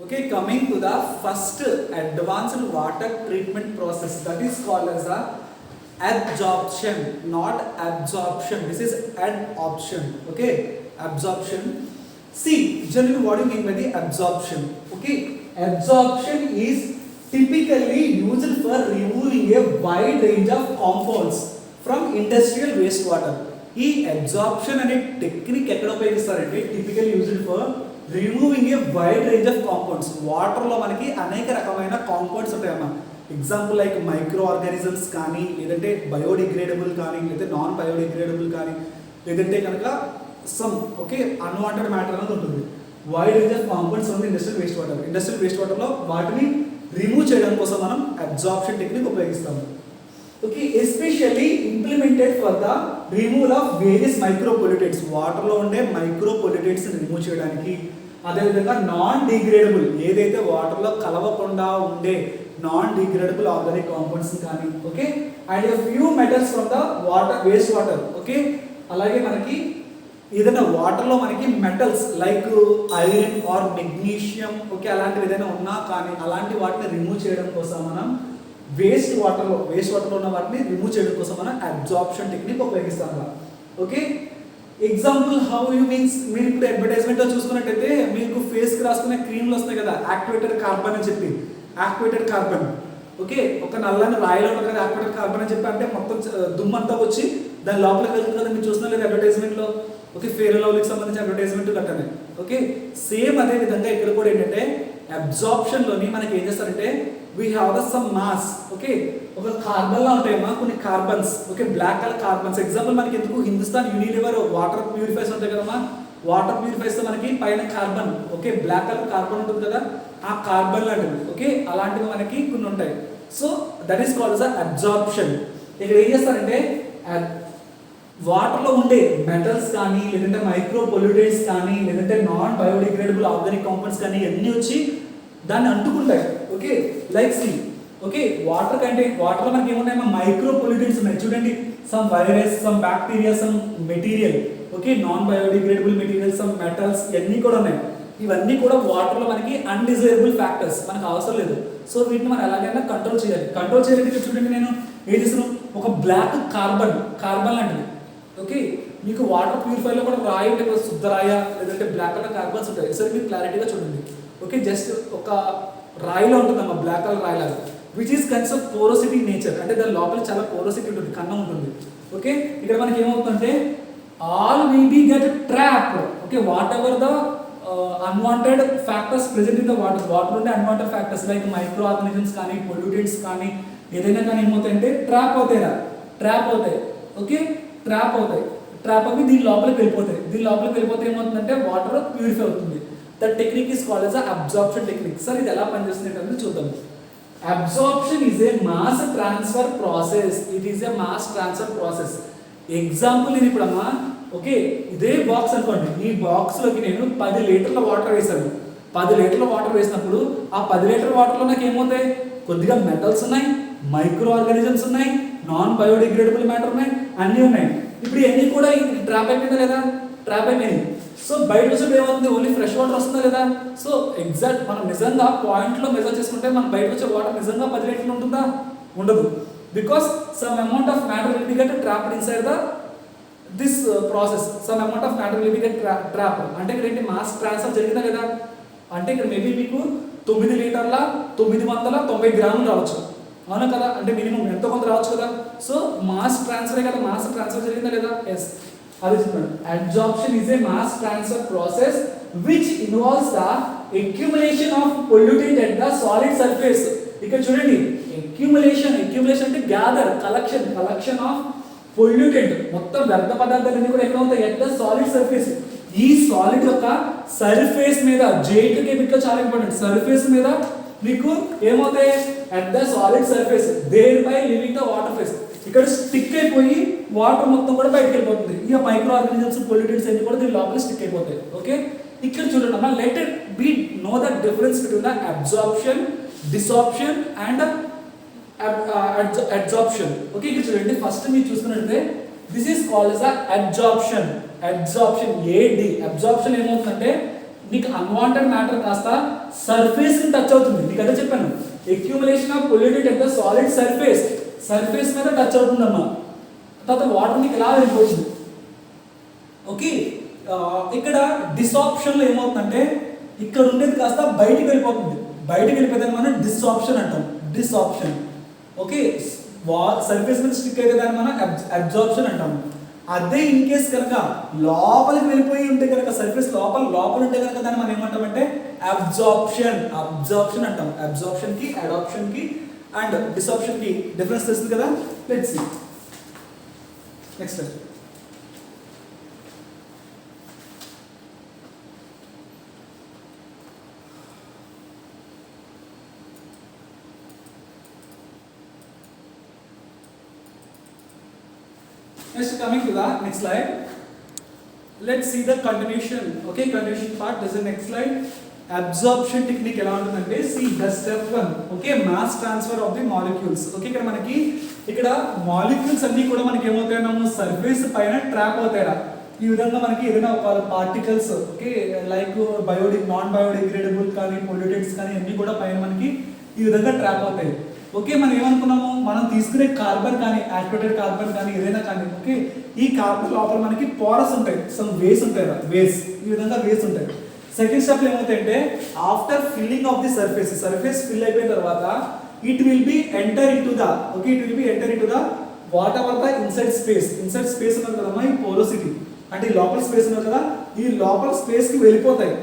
Okay, coming to the first advanced water treatment process, that is called as a adsorption, not absorption. This is adsorption. Okay, absorption. See, generally what do you mean by the absorption? Okay, absorption is typically used for removing a wide range of compounds from industrial wastewater. ఈ absorption అనే technique ఎక్కడ ఉపయోగిస్తారంటే typical used for removing a wide range of compounds. వాటర్లో మనకి అనేక రకమైన compounds ఉంటాయమ్మా. Example like micro organisms కానీ, లేదంటే బయోడిగ్రేడబుల్ కానీ, లేదా నాన్ బయోడిగ్రేడబుల్ కానీ, లేదంటే కనుక సమ్ అన్వాంటెడ్ మ్యాటర్ అనేది ఉంటుంది. వైడ్ రేంజ్ ఆఫ్ కాంపౌండ్స్ ఉంది ఇండస్ట్రియల్ వేస్ట్ వాటర్లో వాటిని రిమూవ్ చేయడం కోసం మనం అబ్జార్ప్షన్ టెక్నిక్ ఉపయోగిస్తాము. Especially implemented for the removal of various micro pollutants. వాటర్లో ఉండే మైక్రో పొల్యూటెంట్స్ రిమూవ్ చేయడానికి, అదేవిధంగా నాన్ డిగ్రేడబుల్ ఏదైతే వాటర్లో కలవకుండా ఉండే నాన్ డిగ్రేడబుల్ ఆర్గానిక్ కాంపౌండ్స్ కానీ, and few metals from the water waste water. అలాగే మనకి ఏదైనా వాటర్లో మనకి metals like iron are magnesium అలాంటివి ఏదైనా ఉన్నా కానీ అలాంటి వాటిని రిమూవ్ చేయడం కోసం మనం వేస్ట్ వాటర్లో ఉన్న వాటిని రిమూవ్ చేయడం కోసం మనం అబ్జార్ప్షన్ టెక్నిక్ ఉపయోగిస్తాం. ఎగ్జాంపుల్ హౌ యూ మీన్స్, మీరు ఇప్పుడు అడ్వర్టైజ్మెంట్లో చూసుకున్నట్టయితే మీకు ఫేస్కి రాసుకునే క్రీమ్లు వస్తాయి కదా, యాక్టివేటెడ్ కార్బన్ అని చెప్పి. యాక్టివేటెడ్ కార్బన్ ఒక నల్లని రాయిలో ఉంటుంది కదా యాక్టివేటెడ్ కార్బన్ అని చెప్పి, అంటే మొత్తం దుమ్మంతా వచ్చి దాని లోపలికి వెళ్తుంది కదా, మీరు చూస్తున్నా లేదు అడ్వర్టైజ్మెంట్లో. ఫెయిర్ అండ్ లవ్లీకి సంబంధించిన అడ్వర్టైజ్మెంట్ కట్టనే. సేమ్ అదే విధంగా ఇక్కడ కూడా ఏంటంటే అబ్జార్ప్షన్లోని మనకి ఏం చేస్తారంటే we have the some mass. ఒక కార్బన్లా ఉంటాయమ్మా కొన్ని carbons, black colour carbons. Example మనకి ఎందుకు హిందుస్థాన్ యూనిలివర్ వాటర్ ప్యూరిఫైర్స్ ఉంటాయి కదమ్మా. వాటర్ ప్యూరిఫైర్స్తో మనకి పైన కార్బన్ బ్లాక్ కలర్ కార్బన్ ఉంటుంది కదా, ఆ కార్బన్ లాంటివి అలాంటివి మనకి కొన్ని ఉంటాయి. So that is called as absorption. ఇక్కడ ఏం చేస్తారంటే వాటర్లో ఉండే మెటల్స్ కానీ, లేదంటే మైక్రో పొల్యూటెంట్స్ కానీ, లేదంటే నాన్ బయోడిగ్రేడబుల్ ఆర్గానిక్ కాంపౌండ్స్ కానీ అన్నీ వచ్చి దాన్ని అంటుకుంటాయి. లైక్ సి వాటర్ కంటే వాటర్లో మనకి ఏమున్నాయి, మైక్రో పొల్యూటెంట్స్ ఉన్నాయి చూడండి. Some virus, some bacteria, some material, non biodegradable material, some metals ఇవన్నీ కూడా ఉన్నాయి. ఇవన్నీ కూడా వాటర్లో మనకి అన్డిజైరబుల్ ఫ్యాక్టర్స్, మనకు అవసరం లేదు. సో వీటిని మనం ఎలాగైనా కంట్రోల్ చేయాలి. కంట్రోల్ చేయాలంటే చూడండి, నేను ఏం చేస్తున్నాను, ఒక బ్లాక్ కార్బన్ లాంటిది. మీకు వాటర్ ప్యూరిఫైర్లో కూడా రాయి ఉంటే శుద్ధ రాయ, లేదంటే బ్లాక్ కలర్ కార్బన్స్ ఉంటాయి. సరే మీరు క్లారిటీగా చూడండి. జస్ట్ ఒక రాయిలో ఉంటుందమ్మా, బ్లాక్ కలర్ రాయి లాగా, which is cause of porosity nature. అంటే దాని లోపల చాలా పోరోసిటీ ఉంటుంది, కన్నం ఉంటుంది. ఇక్కడ మనకి ఏమవుతుందంటే all will be get trapped. Whatever the unwanted factors present in the water ఉండే unwanted factors like micro organisms కానీ, పొల్యూటెంట్స్ కానీ ఏదైనా కానీ ఏమవుతాయంటే ట్రాప్ అవుతాయి. ట్రాప్ అవి దీని లోపలికి వెళ్ళిపోతే ఏమవుతుందంటే వాటర్ ప్యూరిఫై అవుతుంది. That technique is called as absorption technique. Sir ఇది ఎలా పనిచేస్తుంది అంటే చూద్దాం. Absorption is a mass transfer process. Example నేను ఇప్పుడమ్మా ఇదే బాక్స్ అనుకోండి, ఈ బాక్స్లోకి నేను 10 లీటర్ల వాటర్ వేసాను. 10 లీటర్ల వాటర్ వేసినప్పుడు ఆ 10 లీటర్ల వాటర్లో నాకు ఏమవుతాయి, కొద్దిగా మెటల్స్ ఉన్నాయి, మైక్రో ఆర్గానిజమ్స్ ఉన్నాయి, నాన్ బయోడిగ్రేడబుల్ మ్యాటర్ ఉన్నాయి, అన్నీ ఉన్నాయి. ఇప్పుడు ఇవన్నీ కూడా ట్రాప్ అయిపోయిందా లేదా? ట్రాప్ అయిపోయింది. సో బయట వచ్చేప్పుడు ఏమవుతుంది, ఓన్లీ ఫ్రెష్ వాటర్ వస్తుందా లేదా? సో ఎగ్జాక్ట్ మనం నిజంగా పాయింట్లో మెజర్ చేసుకుంటే మన బయట వచ్చే వాటర్ నిజంగా 10 లీటర్లు ఉంటుందా? ఉండదు. Because some amount of matter will be get trapped inside the this process. Some amount of matter will be get trap. అంటే ఇక్కడ ఏంటి, మాస్ ట్రాన్స్ఫర్ జరిగిందా లేదా? అంటే ఇక్కడ మేబీ మీకు 9 లీటర్ల 990 గ్రాములు రావచ్చు, అవునా కదా? అంటే మినిమం ఎంతో కొంత రావచ్చు కదా. సో మాస్ ట్రాన్స్ఫరే కదా, మాస్ ట్రాన్స్ఫర్ జరిగిందా లేదా? ఎస్, అది చెప్పండి. Absorption is a mass transfer process which involves the accumulation of pollutant at the solid surface. ఇక్కడ చూడండి, అక్యుములేషన్ అంటే గ్యాదర్, కలెక్షన్ ఆఫ్ పొల్యూటెంట్, మొత్తం వ్యర్థ పదార్థాలన్నీ కూడా ఎక్కడ ఉంటాయి, ఎట్ ద సాలిడ్ సర్ఫేస్. ఈ సాలిడ్ యొక్క సర్ఫేస్ మీద, J2 బిట్లో చాలా ఇంపార్టెంట్, సర్ఫేస్ మీద మీకు ఏమవుతాయి, at the solid surface, thereby leaving the water phase. ఇక్కడ స్టిక్ అయిపోయి వాటర్ మొత్తం కూడా బయటకు వెళ్ళిపోతుంది. ఇక మైక్రో ఆర్గానిజమ్స్, పొల్యూటెంట్స్ అన్ని కూడా దీని లోపల స్టిక్ అయిపోతాయి. ఇక్కడ చూడండి అమ్మా, let it be know the difference between the absorption, desorption and adsorption. ఇక్కడ చూడండి, ఫస్ట్ మీరు చూసుకున్నట్లయితే this is called as absorption. Absorption ఏమవుతుందంటే నీకు అన్వాంటెడ్ మ్యాటర్ కాస్త సర్ఫేస్ ని టచ్ అవుతుంది. నీకు అదే చెప్పాను, accumulation of pollutant at the solid surface మీద టచ్ అవుతుందమ్మా. తర్వాత వాటర్ నీకు ఇలా వెళ్ళిపోతుంది. ఓకే, ఇక్కడ డిసాప్షన్ లో ఏమవుతుందంటే ఇక్కడ ఉండేది కాస్త బయటికి వెళ్ళిపోతుంది. బయటికి వెళ్ళిపోతే మనం డిసాప్షన్ అంటాం. డిసాప్షన్. ఓకే, సర్ఫేస్ మీద స్టిక్ అయితే దాన్ని మనం అబ్జార్ప్షన్ అంటాము. అదే ఇన్ కేస్ కనుక లోపలికి వెళ్ళిపోయి ఉంటే కనుక సర్ఫేస్ లోపల ఉంటే కనుక దాన్ని మనం ఏమంటామంటే అబ్జార్ప్షన్ అంటాం. అబ్జార్ప్షన్ కి అడాప్షన్ కి అండ్ డిసాప్షన్ కి డిఫరెన్స్ తెలుస్తుంది కదా. Let's see next. Next, coming to the next slide, let's see the continuation. Okay, continuation part. This is the next slide. Absorption technique ఎలా ఉంటుందంటే, see the step 1. Okay, mass transfer of the molecules. Okay, ఇక్కడ మనకి ఇక్కడ molecules అన్ని కూడా మనకి ఏమవుతాయన్నాము, surface పైన trap అవుతాయా. ఈ విధంగా మనకి ఏదైనా ఒక particles, okay, like non biodegradable కానీ పొల్యూటెంట్స్ కానీ అన్ని కూడా పైన మనకి ఈ విధంగా ట్రాప్ అవుతాయి. ఓకే, మనం ఏమనుకున్నాము, మనం తీసుకునే కార్బన్ కానీ యాక్టివేటెడ్ కార్బన్ కానీ ఏదైనా కానీ, ఓకే, ఈ కార్బన్ లోపల మనకి పోరస్ ఉంటాయి, సమ్ వేస్ ఉంటాయి, వేస్, ఈ విధంగా వేస్ ఉంటాయి. సెకండ్ స్టెప్ ఏమవుతాయంటే, after filling of the surface fill అయిపోయిన తర్వాత it will be enter into the whatever the inside space ఉన్నది కదమ్మా, ఈ పోరోసిటీ అంటే ఈ లోపల స్పేస్ ఉన్నది కదా, ఈ లోపల స్పేస్ కి వెళ్ళిపోతాయి.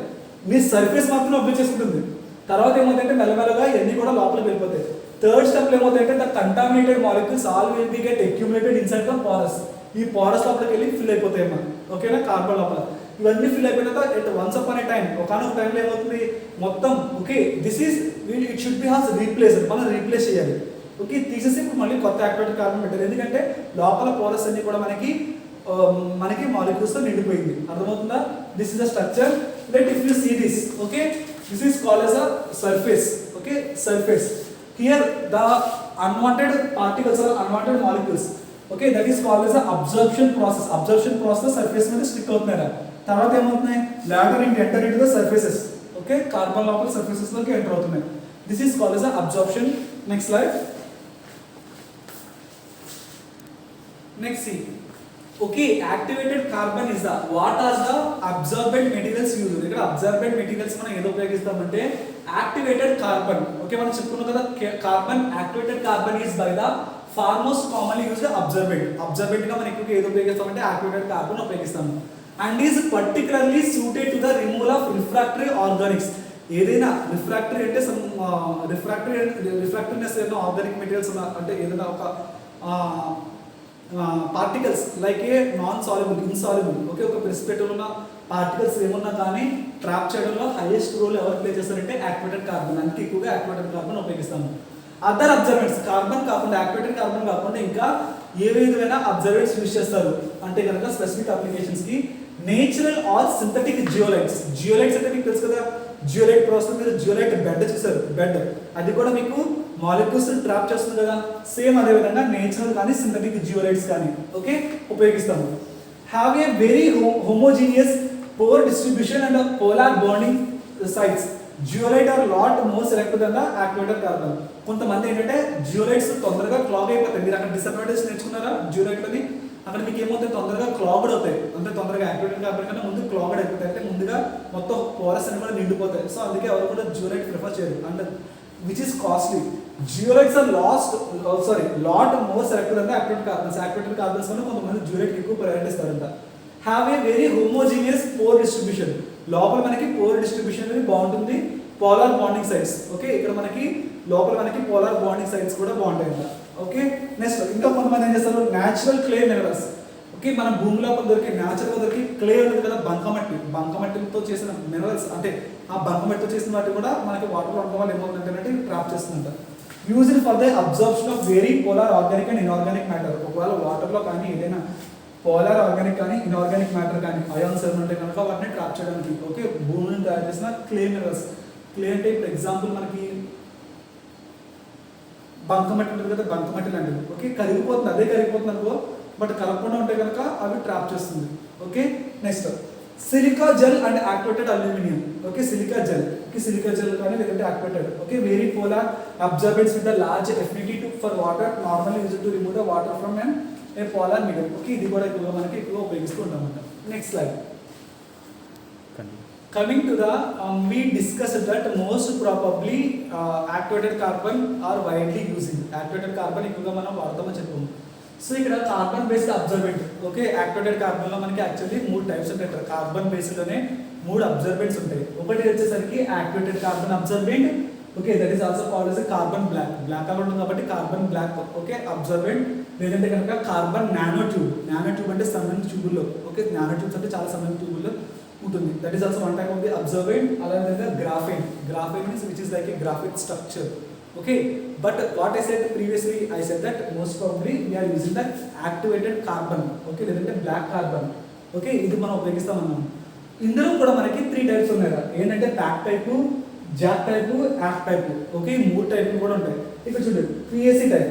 మీ సర్ఫేస్ మాత్రం అబ్జర్వ్ చేసుకుంటుంది. తర్వాత ఏమవుతాయంటే మెల్లమెల్లగా ఇవన్నీ కూడా లోపలికి వెళ్ళిపోతాయి. థర్డ్ స్టెప్ ఏమవుతాయంటే the contaminated molecules all will be get accumulated inside the porous. ఈ పోరస్ లోపలికి వెళ్ళి ఫిల్ అయిపోతాయి అమ్మా. ఓకేనా, కార్బన్ లోపల ఇవన్నీ ఫిల్ అయిపోయిన తర్వాత at once upon A time, ఒకనొక టైంలో ఏమవుతుంది మొత్తం, okay, it should be has replace, మనం రీప్లేస్ చేయాలి. ఓకే, తీసేసి ఇప్పుడు మళ్ళీ కొత్త యాక్టివేటెడ్ కార్బన్ పెట్టారు. ఎందుకంటే లోపల పోరస్ అన్ని కూడా మనకి మాలిక్యూల్స్ తో నిండిపోయింది. అర్థమవుతుందా? This is the structure. Let if you see this, okay, this is called as a surface. Okay, surface. Here the unwanted particles or unwanted molecules, okay, that is called as a absorption process surface మీద stick అవుతున్నాయి. తర్వాత ఏమవుతున్నాయి, later enter into the surfaces. Okay, carbon లోపల surfaces లోకి enter అవుతున్నాయి. This is called as a absorption. Next slide. Next, see. Okay, activated carbon is the what are the absorbent materials used. ఇక్కడ absorbent materials మనం ఏదో ఉపయోగిస్తామంటే activated carbon. Okay, మనం చెప్పుకున్నాం కదా, activated carbon is by the far most commonly used absorbent గా మనం ఎక్కువగా ఏదో ఉపయోగిస్తామంటే activated carbon ఉపయోగిస్తాము. And is particularly suited to the removal of refractory organics. ఏదైనా రిఫ్రాక్టరీ అంటే రిఫ్రాక్టరీనెస్ ఏదైనా ఆర్గానిక్ మెటీరియల్స్ అంటే ఏదైనా ఒక పార్టికల్స్ లైక్ ఏ నాన్ సాల్యుబుల్, ఇన్సాల్యుబుల్, ఓకే, ఒక ప్రెసిపిటేట్ ఉన్న పార్టికల్స్ ఏమన్నా కానీ ట్రాప్ చేయడంలో హైయెస్ట్ రోల్ ఎవరు ప్లే చేస్తారంటే యాక్టివేటెడ్ కార్బన్. అందుకే ఎక్కువగా యాక్టివేటెడ్ కార్బన్ ఉపయోగిస్తాము. అదర్ అబ్జర్వెంట్స్, కార్బన్ కాకుండా యాక్టివేటెడ్ కార్బన్ కాకుండా ఇంకా ఏ విధమైన అబ్జర్వెంట్స్ యూజ్ చేస్తారు అంటే కనుక స్పెసిఫిక్ అప్లికేషన్స్ కి నేచురల్ ఆర్ సింథటిక్ జియోలైట్స్ అంటే మీకు తెలుసు కదా, జియోలైట్ ప్రాసెస్ మీరు జియోలైట్ బెడ్ చూసారు, బెడ్ అది కూడా మీకు మాలిక్యూల్స్ ట్రాప్ చేస్తుంది కదా. సేమ్ అదే విధంగా నేచురల్ కానీ సింథటిక్ జియోలైట్స్ కానీ, ఓకే, ఉపయోగిస్తాము. Have a very homogeneous pore distribution and polar bonding sites. Zeolite are lot more selective then the activated carbon. కొంతమంది ఏంటంటే జియోలైట్స్ తొందరగా క్లాగ్ అయిపోతాయి. మీరు అక్కడ డిసడ్వాంటేజ్ నేర్చుకున్నారా జియోలైట్లని? అక్కడ మీకు ఏమవుతాయి, తొందరగా క్లాగ్డ్ అవుతాయి. అంటే తొందరగా యాక్టివేటెడ్ కార్బన్ కన్నా ముందు క్లాగ్డ్ అయిపోతాయి, అంటే ముందుగా మొత్తం పోరస్ అని కూడా నిండిపోతాయి. సో అందుకే ఎవరు కూడా జియోలైట్ ప్రిఫర్ చేయరు, అంటే which is costly. Zeolites are lot more selective then the activated carbons కన్నా కొంతమంది జియోలైట్ ఎక్కువ ప్రయారిటీ ఇస్తారంట. Have a very homogeneous pore distribution. లోపల మనకి పోర్ డిస్ట్రిబ్యూషన్ అనేది బాగుంటుంది. పోలార్ బాండింగ్ సైట్స్, ఓకే, ఇక్కడ మనకి లోపల మనకి పోలార్ బాండింగ్ సైట్స్ కూడా బాగుంటాయి. ఓకే, నెక్స్ట్ ఇంకా కొంతమంది ఏం చేస్తారు, న్యాచురల్ క్లే మినరల్స్. ఓకే, మన భూమి లోపల దొరికి న్యాచురల్గా దొరికి క్లే ఉంటుంది కదా, బంకమట్టితో చేసిన మినరల్స్, అంటే ఆ బంకమట్టితో చేసిన వాటి కూడా మనకి వాటర్ ఉండడం వల్ల ఏమవుతుందంటే ట్రాప్ చేస్తుందంట. Used for the absorption of very polar organic and inorganic matter. ఒకవేళ వాటర్లో కానీ ఏదైనా పోలార్ ఆర్గానిక్ కానీ ఇన్ఆర్గానిక్ మ్యాటర్ కానీ అయాన్స్ ఏమైనా ఉంటే కనుక వాటిని ట్రాప్ చేయడానికి, ఓకే, భూమిని తయారు చేసిన క్లే మినరల్స్. క్లే అంటే ఇప్పుడు ఎగ్జాంపుల్ మనకి బంకమట్టి ఉంటుంది కదా, బంకమట్టి లాంటిది, ఓకే, అదే కరిగిపోతుంది అనుకో, బట్ కలపకుండా ఉంటే కనుక అవి ట్రాప్ చేస్తుంది. Okay, next silica gel and activated aluminium. Okay, silica gel okay సిలికల్ కానీ లేదంటే activated. Okay very polar absorbents with the large affinity to for water normal use to remove the water from a polar medium. Okay ఇది కూడా ఎక్కువగా మనకి ఎక్కువ ఉపయోగిస్తూ ఉంటామంట. Next slide. Coming to the, we discussed that most probably activated carbon are widely used. Activated carbon ఎక్కువగా మనం వాడతామని చెప్పాము. సో ఇక్కడ carbon based absorbent. Okay activated కార్బన్లో మనకి యాక్చువల్లీ 3 టైప్స్ ఉంటాయి. కార్బన్ బేస్డ్లోనే 3 అబ్జర్బెంట్స్ ఉంటాయి. ఒకటి వచ్చేసరికి activated carbon absorbent. Okay that is also called as carbon black. Black colour ఉంటుంది కాబట్టి కార్బన్ బ్లాక్ ఓకే అబ్జర్బెంట్. లేదంటే కనుక carbon nano tube. Nano tube అంటే సన్నని ట్యూబుల్లో. ఓకే నానో ట్యూబ్స్ అంటే చాలా సన్నని ట్యూబుల్లో ఉంటుంది. That is also one type of the absorbent. అలాగే graphene. Graphene means which is like a graphic structure. Okay, but what I said previously, I said that most probably we are using the activated carbon. Okay, లేదంటే black carbon. Okay ఇది మనం ఉపయోగిస్తాం అన్నాం. ఇందులో కూడా మనకి 3 types ఉన్నాయి. ఏంటంటే ప్యాక్ టైపు, జాక్ టైపు, యాక్ టైపు. ఓకే ఈ 3 టైపులు కూడా ఉంటాయి. ఇక్కడ చూడండి PAC type.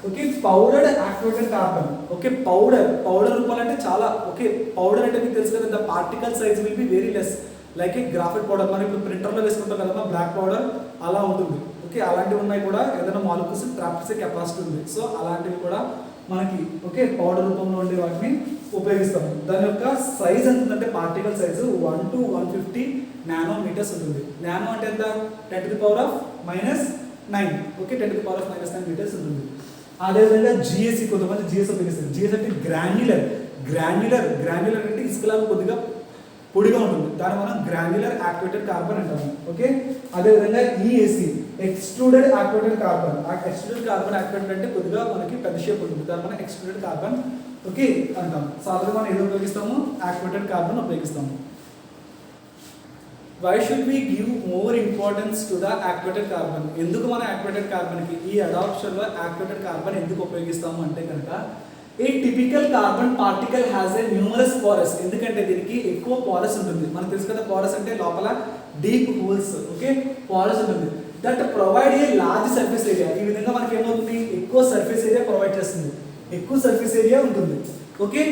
Okay powdered activated carbon. Okay powder రూపాలు అంటే చాలా ఓకే పౌడర్ అంటే మీకు తెలుసు కదా, the particle size will be very less like A graphite powder. మనం ఇప్పుడు ప్రింటర్లో వేసుకుంటాం కదా బ్లాక్ పౌడర్ అలా ఉంటుంది. ఓకే అలాంటివి ఉన్నాయి కూడా. ఏదైనా మాలిక్యూల్స్ ట్రాప్ చేసే కెపాసిటీ ఉంది. సో అలాంటివి కూడా మనకి ఓకే పౌడర్ రూపంలో ఉండే వాటిని ఉపయోగిస్తాము. దాని యొక్క సైజ్ ఎంత ఉందంటే పార్టికల్ సైజు 1 to 150 నానోమీటర్స్ ఉంటుంది. నానో అంటే ఎంత 10⁻⁻⁹. ఓకే 10⁻⁻⁹ మీటర్స్ ఉంటుంది. అదేవిధంగా GSC కొంతమంది GS ఉపయోగిస్తారు. GS అంటే గ్రాన్యులర్ అంటే ఇసుకలాగా కొద్దిగా పొడిగా ఉంటుంది. దాన్ని మనం గ్రాన్యులర్ యాక్టివేటెడ్ కార్బన్ అంటాము. ఓకే అదేవిధంగా EAC extruded activated carbon. Extruded carbon activated అంటే కొద్దిగా మనకి పెద్ద షేప్ ఉంటుంది. దాన్ని మనం ఎక్స్ట్రూడెడ్ కార్బన్ ఓకే అంటాం. సాధారణంగా మనం ఏదో ఉపయోగిస్తాము యాక్టివేటెడ్ కార్బన్ ఉపయోగిస్తాము. Why should we give more importance to the activated carbon? ఎందుకు మన యాక్టివేటెడ్ కార్బన్కి ఈ అడాప్షన్లో యాక్టివేటెడ్ కార్బన్ ఎందుకు ఉపయోగిస్తాము అంటే కనుక ఏ typical carbon particle has a numerous porous. ఎందుకంటే దీనికి ఎక్కువ పోరస్ ఉంటుంది. మనకు తెలుసు కదా పోరస్ అంటే లోపల డీప్ హోల్స్. ఓకే పోరస్ ఉంటుంది. That provide a large surface area. ఈ విధంగా మనకి ఏమవుతుంది ఎక్కువ సర్ఫేస్ ఏరియా ప్రొవైడ్ చేస్తుంది. ఎక్కువ సర్ఫేస్ ఏరియా ఉంటుంది. Okay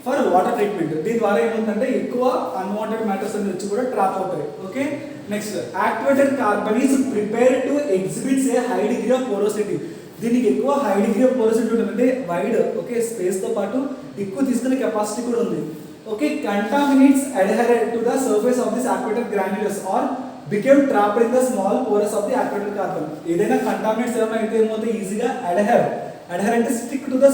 for water treatment. దీని ద్వారా ఏమవుతుందంటే ఎక్కువ అన్వాంటెడ్ మ్యాటర్స్ అన్ని వచ్చి కూడా ట్రాప్ అవుతాయి. Okay next activated carbon is prepare to exhibits a high degree of porosity. దీనికి ఎక్కువ హై డిగ్రీ ఆఫ్ పోరోసిటీ ఉంటుంది. వైడ్ ఓకే స్పేస్తో పాటు ఎక్కువ తీసుకునే కెపాసిటీ కూడా ఉంది. Okay contaminates adhere to the surface of this activated granules are became trapped in the small porous of the activated carbon. ఏదైనా కంటామినేట్స్ ఏమైనా అయితే ఏమవుతాయి ఈజీగా అడ్హెర్ అంటే స్టిక్ టు ద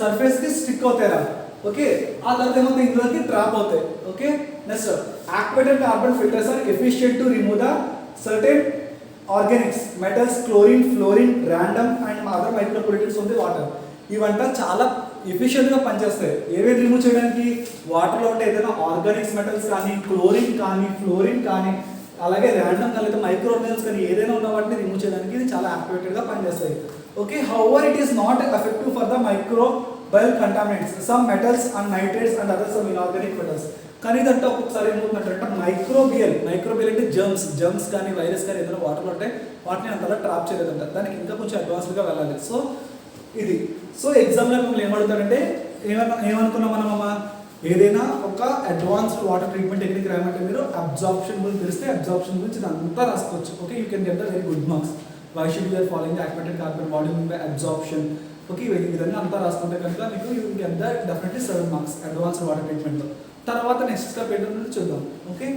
సర్ఫేస్కి స్టిక్ అవుతాయి. ఓకే ఆ తర్వాత ఏమవుతాయి ఇందులోకి ట్రాప్ అవుతాయి. Okay next activated carbon filters are efficient to remove the certain organics metals chlorine fluorine random and other microproducts ఉంది వాటర్. ఇవంతా చాలా ఎఫిషియెంట్గా పనిచేస్తాయి. ఏవేవి రిమూవ్ చేయడానికి వాటర్లో ఉండే ఏదైనా ఆర్గానిక్స్ మెటల్స్ కానీ క్లోరిన్ కానీ ఫ్లోరిన్ కానీ అలాగే ర్యాండమ్ కానీ లేదా మైక్రో ఆర్గానిజమ్స్ కానీ ఏదైనా ఉన్న వాటిని రిమూవ్ చేయడానికి ఇది చాలా యాక్టివేటెడ్గా పనిచేస్తాయి. Okay however it is not effective for the microbial contaminants some metals and nitrates and other some inorganic metals. కానీ ఇదంటే ఒక్కొక్కసారి ఏమవుతుందంటే మైక్రోబియల్ అంటే జర్మ్స్ కానీ వైరస్ కానీ ఏదైనా వాటర్లో ఉంటాయి వాటిని అంతలా ట్రాప్ చేయలేదంట. దానికి ఇంకా కొంచెం అడ్వాన్స్డ్గా వెళ్ళాలి. సో ఇది ఎగ్జామ్లో మిమ్మల్ని ఏమడుగుతారంటే ఏమనుకున్నాం మనమమ్మా ఏదైనా ఒక అడ్వాన్స్డ్ వాటర్ ట్రీట్మెంట్ టెక్నిక్ రాయమంటే మీరు అబ్జార్ప్షన్ గురించి తెలిస్తే అబ్జార్ప్షన్ గురించి అంతా రాసుకోవచ్చు. Okay you can get the very good marks. Why should you are following activated carbon body by absorption. Okay ఈ విధంగా అంతా రాసుకుంటే కనుక మీకు you get the definitely 7 marks advanced water ట్రీట్మెంట్లో. తర్వాత నెక్స్ట్ స్టెప్ ఏంటంటే చూద్దాం. ఓకే